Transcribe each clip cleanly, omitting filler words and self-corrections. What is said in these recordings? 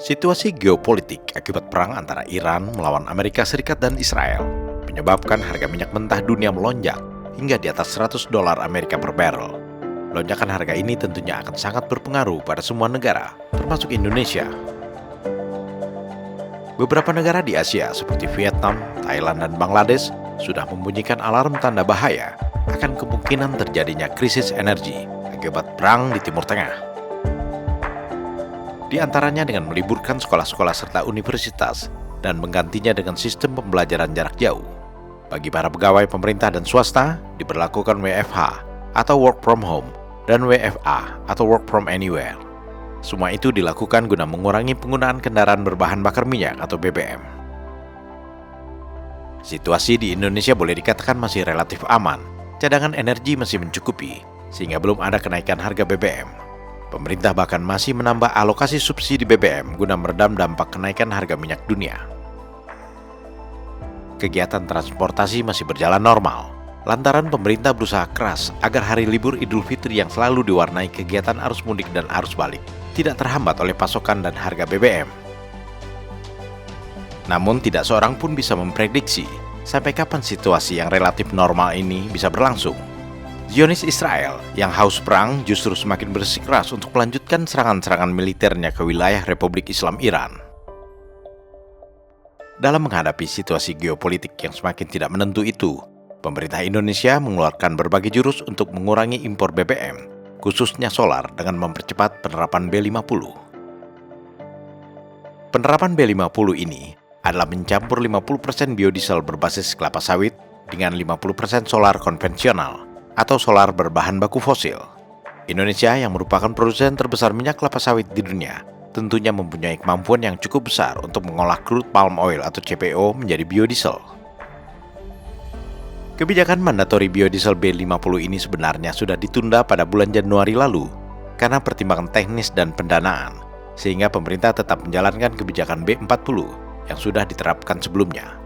Situasi geopolitik akibat perang antara Iran melawan Amerika Serikat dan Israel menyebabkan harga minyak mentah dunia melonjak hingga di atas $100 Amerika per barrel. Lonjakan harga ini tentunya akan sangat berpengaruh pada semua negara, termasuk Indonesia. Beberapa negara di Asia seperti Vietnam, Thailand, dan Bangladesh sudah membunyikan alarm tanda bahaya akan kemungkinan terjadinya krisis energi akibat perang di Timur Tengah. Di antaranya dengan meliburkan sekolah-sekolah serta universitas dan menggantinya dengan sistem pembelajaran jarak jauh. Bagi para pegawai pemerintah dan swasta, diberlakukan WFH atau Work From Home dan WFA atau Work From Anywhere. Semua itu dilakukan guna mengurangi penggunaan kendaraan berbahan bakar minyak atau BBM. Situasi di Indonesia boleh dikatakan masih relatif aman. Cadangan energi masih mencukupi, sehingga belum ada kenaikan harga BBM. Pemerintah bahkan masih menambah alokasi subsidi BBM guna meredam dampak kenaikan harga minyak dunia. Kegiatan transportasi masih berjalan normal, lantaran pemerintah berusaha keras agar hari libur Idul Fitri yang selalu diwarnai kegiatan arus mudik dan arus balik tidak terhambat oleh pasokan dan harga BBM. Namun tidak seorang pun bisa memprediksi sampai kapan situasi yang relatif normal ini bisa berlangsung. Zionis Israel yang haus perang justru semakin bersikeras untuk melanjutkan serangan-serangan militernya ke wilayah Republik Islam Iran. Dalam menghadapi situasi geopolitik yang semakin tidak menentu itu, pemerintah Indonesia mengeluarkan berbagai jurus untuk mengurangi impor BBM, khususnya solar dengan mempercepat penerapan B50. Penerapan B50 ini adalah mencampur 50% biodiesel berbasis kelapa sawit dengan 50% solar konvensional atau solar berbahan baku fosil. Indonesia yang merupakan produsen terbesar minyak kelapa sawit di dunia tentunya mempunyai kemampuan yang cukup besar untuk mengolah crude palm oil atau CPO menjadi biodiesel. Kebijakan mandatori biodiesel B50 ini sebenarnya sudah ditunda pada bulan Januari lalu karena pertimbangan teknis dan pendanaan, sehingga pemerintah tetap menjalankan kebijakan B40 yang sudah diterapkan sebelumnya.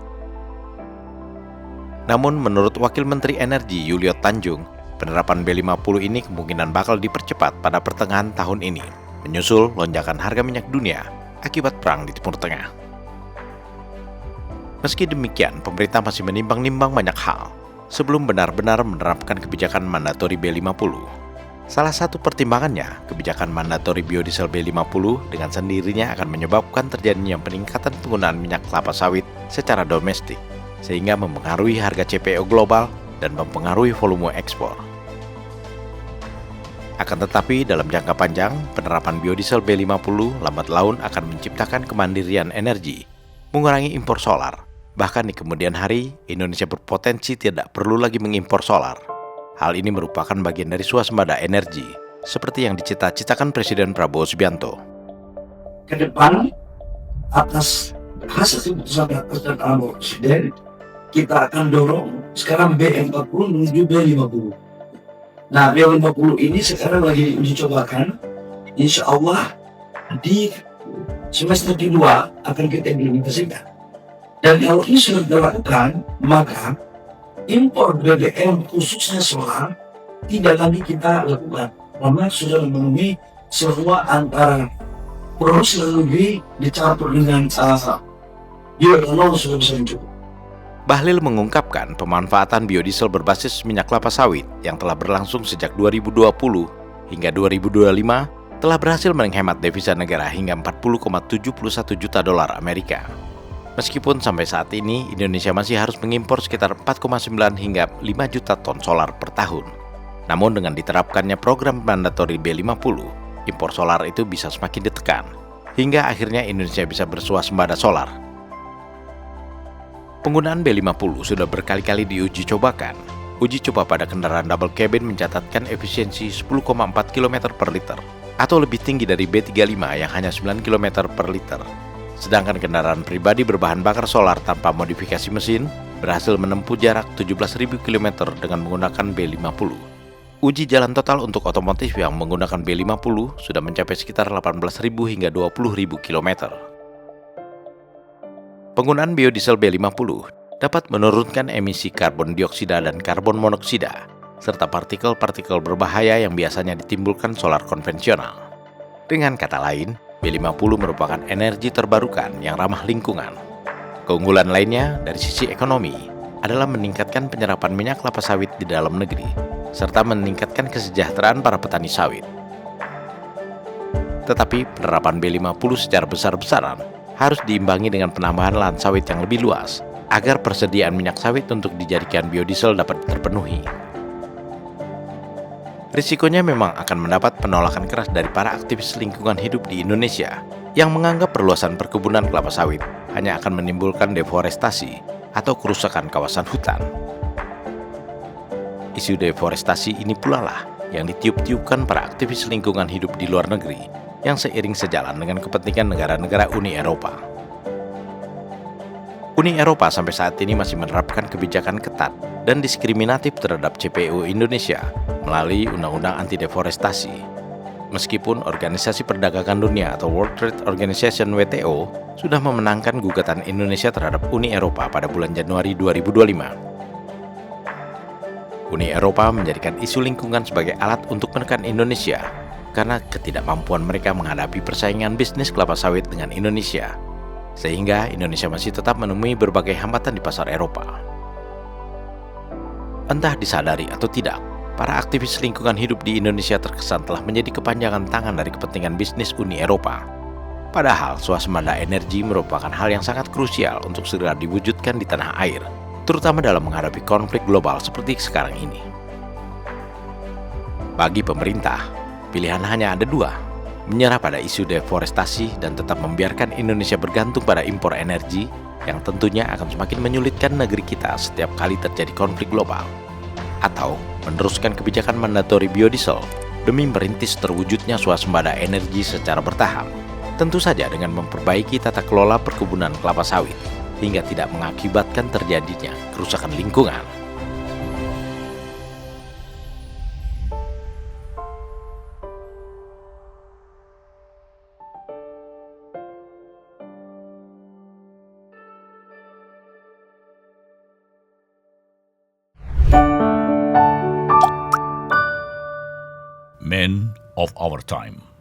Namun menurut Wakil Menteri Energi Yulio Tanjung, penerapan B50 ini kemungkinan bakal dipercepat pada pertengahan tahun ini, menyusul lonjakan harga minyak dunia akibat perang di Timur Tengah. Meski demikian, pemerintah masih menimbang-nimbang banyak hal sebelum benar-benar menerapkan kebijakan mandatori B50. Salah satu pertimbangannya, kebijakan mandatori biodiesel B50 dengan sendirinya akan menyebabkan terjadinya peningkatan penggunaan minyak kelapa sawit secara domestik, sehingga mempengaruhi harga CPO global dan mempengaruhi volume ekspor. Akan tetapi, dalam jangka panjang, penerapan biodiesel B50 lambat laun akan menciptakan kemandirian energi, mengurangi impor solar. Bahkan di kemudian hari, Indonesia berpotensi tidak perlu lagi mengimpor solar. Hal ini merupakan bagian dari swasembada energi, seperti yang dicita-citakan Presiden Prabowo Subianto. Ke depan, atas hasil keputusan rapat dan arahan Presiden, kita akan dorong sekarang B40 menuju B50. Nah, B50 ini sekarang lagi uji cobakan. Insya Allah di semester kedua akan kita implementasikan. Dan kalau ini sudah dilakukan, maka impor BBM khususnya solar tidak lagi kita lakukan. Karena sudah memenuhi semua antara produksi dan negeri dicampur dengan bioetanol sudah bisa mencukupi. Bahlil mengungkapkan pemanfaatan biodiesel berbasis minyak kelapa sawit yang telah berlangsung sejak 2020 hingga 2025 telah berhasil menghemat devisa negara hingga 40,71 juta dolar Amerika. Meskipun sampai saat ini Indonesia masih harus mengimpor sekitar 4,9 hingga 5 juta ton solar per tahun. Namun dengan diterapkannya program mandatori B50, impor solar itu bisa semakin ditekan, hingga akhirnya Indonesia bisa bersuasembada solar. Penggunaan B50 sudah berkali-kali diuji cobakan. Uji coba pada kendaraan double cabin mencatatkan efisiensi 10,4 km per liter, atau lebih tinggi dari B35 yang hanya 9 km per liter. Sedangkan kendaraan pribadi berbahan bakar solar tanpa modifikasi mesin berhasil menempuh jarak 17.000 km dengan menggunakan B50. Uji jalan total untuk otomotif yang menggunakan B50 sudah mencapai sekitar 18.000 hingga 20.000 km. Penggunaan biodiesel B50 dapat menurunkan emisi karbon dioksida dan karbon monoksida, serta partikel-partikel berbahaya yang biasanya ditimbulkan solar konvensional. Dengan kata lain, B50 merupakan energi terbarukan yang ramah lingkungan. Keunggulan lainnya dari sisi ekonomi adalah meningkatkan penyerapan minyak kelapa sawit di dalam negeri, serta meningkatkan kesejahteraan para petani sawit. Tetapi penerapan B50 secara besar-besaran harus diimbangi dengan penambahan lahan sawit yang lebih luas, agar persediaan minyak sawit untuk dijadikan biodiesel dapat terpenuhi. Risikonya memang akan mendapat penolakan keras dari para aktivis lingkungan hidup di Indonesia yang menganggap perluasan perkebunan kelapa sawit hanya akan menimbulkan deforestasi atau kerusakan kawasan hutan. Isu deforestasi ini pula lah yang ditiup-tiupkan para aktivis lingkungan hidup di luar negeri yang seiring sejalan dengan kepentingan negara-negara Uni Eropa. Uni Eropa sampai saat ini masih menerapkan kebijakan ketat dan diskriminatif terhadap CPO Indonesia melalui Undang-Undang Anti Deforestasi. Meskipun Organisasi Perdagangan Dunia atau World Trade Organization WTO sudah memenangkan gugatan Indonesia terhadap Uni Eropa pada bulan Januari 2025. Uni Eropa menjadikan isu lingkungan sebagai alat untuk menekan Indonesia karena ketidakmampuan mereka menghadapi persaingan bisnis kelapa sawit dengan Indonesia, sehingga Indonesia masih tetap menemui berbagai hambatan di pasar Eropa. Entah disadari atau tidak, para aktivis lingkungan hidup di Indonesia terkesan telah menjadi kepanjangan tangan dari kepentingan bisnis Uni Eropa. Padahal swasembada energi merupakan hal yang sangat krusial untuk segera diwujudkan di tanah air, terutama dalam menghadapi konflik global seperti sekarang ini. Bagi pemerintah, pilihan hanya ada dua: menyerah pada isu deforestasi dan tetap membiarkan Indonesia bergantung pada impor energi yang tentunya akan semakin menyulitkan negeri kita setiap kali terjadi konflik global, atau meneruskan kebijakan mandatori biodiesel demi merintis terwujudnya swasembada energi secara bertahap, tentu saja dengan memperbaiki tata kelola perkebunan kelapa sawit hingga tidak mengakibatkan terjadinya kerusakan lingkungan. Men of our time.